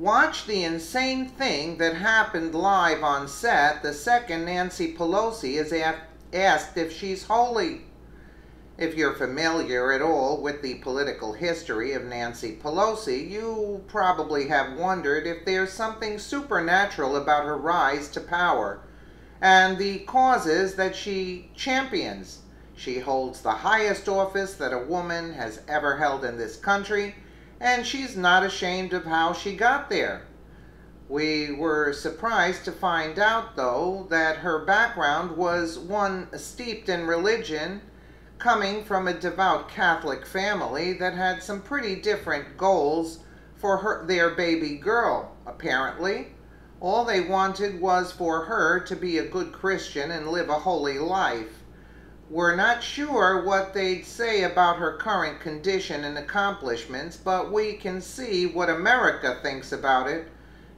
Watch the insane thing that happened live on set the second Nancy Pelosi is asked if she's holy. If you're familiar at all with the political history of Nancy Pelosi, you probably have wondered if there's something supernatural about her rise to power and the causes that she champions. She holds the highest office that a woman has ever held in this country, and she's not ashamed of how she got there. We were surprised to find out, though, that her background was one steeped in religion, coming from a devout Catholic family that had some pretty different goals for their baby girl, apparently. All they wanted was for her to be a good Christian and live a holy life. We're not sure what they'd say about her current condition and accomplishments, but we can see what America thinks about it.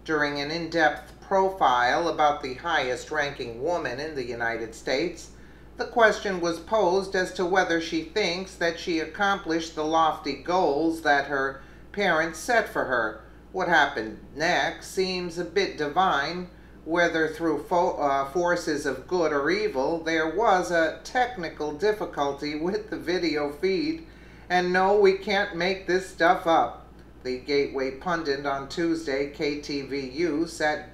During an in-depth profile about the highest-ranking woman in the United States, the question was posed as to whether she thinks that she accomplished the lofty goals that her parents set for her. What happened next seems a bit divine. Whether through forces of good or evil, there was a technical difficulty with the video feed, and no, we can't make this stuff up. The Gateway pundit on Tuesday, KTVU, sat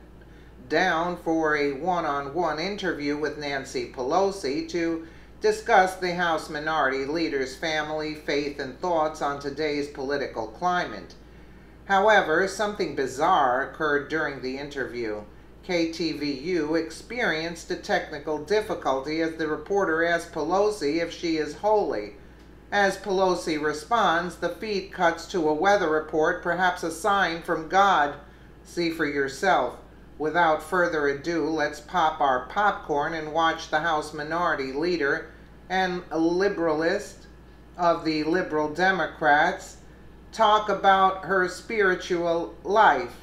down for a one-on-one interview with Nancy Pelosi to discuss the House Minority Leader's family, faith, and thoughts on today's political climate. However, something bizarre occurred during the interview. KTVU experienced a technical difficulty as the reporter asked Pelosi if she is holy. As Pelosi responds, the feed cuts to a weather report, perhaps a sign from God. See for yourself. Without further ado, let's pop our popcorn and watch the House Minority Leader and a liberalist of the Liberal Democrats talk about her spiritual life.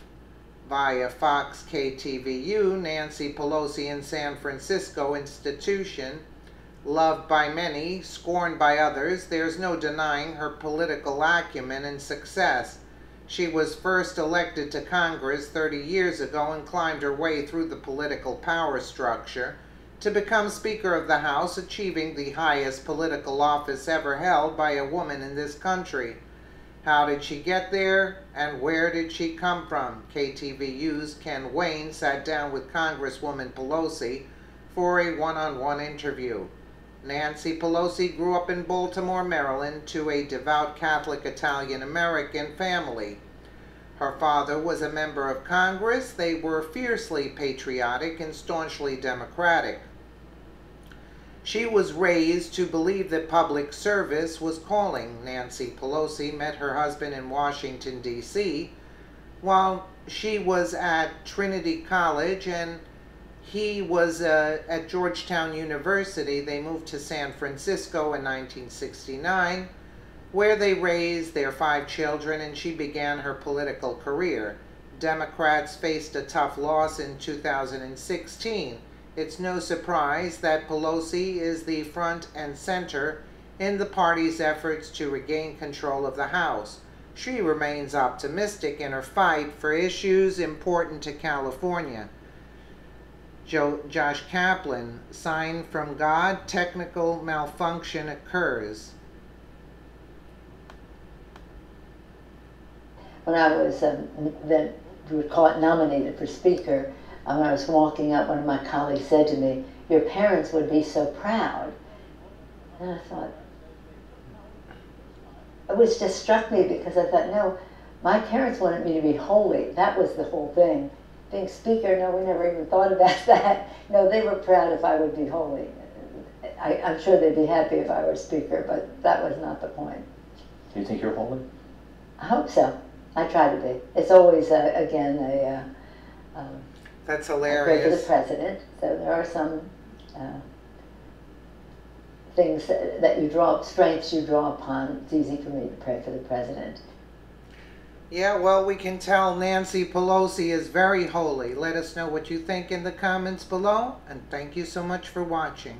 Via Fox KTVU, Nancy Pelosi in San Francisco institution, loved by many, scorned by others, there's no denying her political acumen and success. She was first elected to Congress 30 years ago and climbed her way through the political power structure to become Speaker of the House, achieving the highest political office ever held by a woman in this country. How did she get there, and where did she come from? KTVU's Ken Wayne sat down with Congresswoman Pelosi for a one-on-one interview. Nancy Pelosi grew up in Baltimore, Maryland, to a devout Catholic Italian-American family. Her father was a member of Congress. They were fiercely patriotic and staunchly democratic. She was raised to believe that public service was calling. Nancy Pelosi met her husband in Washington, D.C. while she was at Trinity College and he was at Georgetown University. They moved to San Francisco in 1969, where they raised their 5 children, and she began her political career. Democrats faced a tough loss in 2016. It's no surprise that Pelosi is the front and center in the party's efforts to regain control of the House. She remains optimistic in her fight for issues important to California. Josh Kaplan, sign from God, technical malfunction occurs. When I was then we would call it nominated for Speaker, when I was walking up, one of my colleagues said to me, "Your parents would be so proud." And I thought, it was just struck me because I thought, no, my parents wanted me to be holy. That was the whole thing. Being Speaker, no, we never even thought about that. No, they were proud if I would be holy. I'm sure they'd be happy if I were Speaker, but that was not the point. Do you think you're holy? I hope so. I try to be. It's always, again, That's I pray hilarious. for the president. So there are some things that you draw, strengths you draw upon. It's easy for me to pray for the president. Yeah, well, we can tell Nancy Pelosi is very holy. Let us know what you think in the comments below, and thank you so much for watching.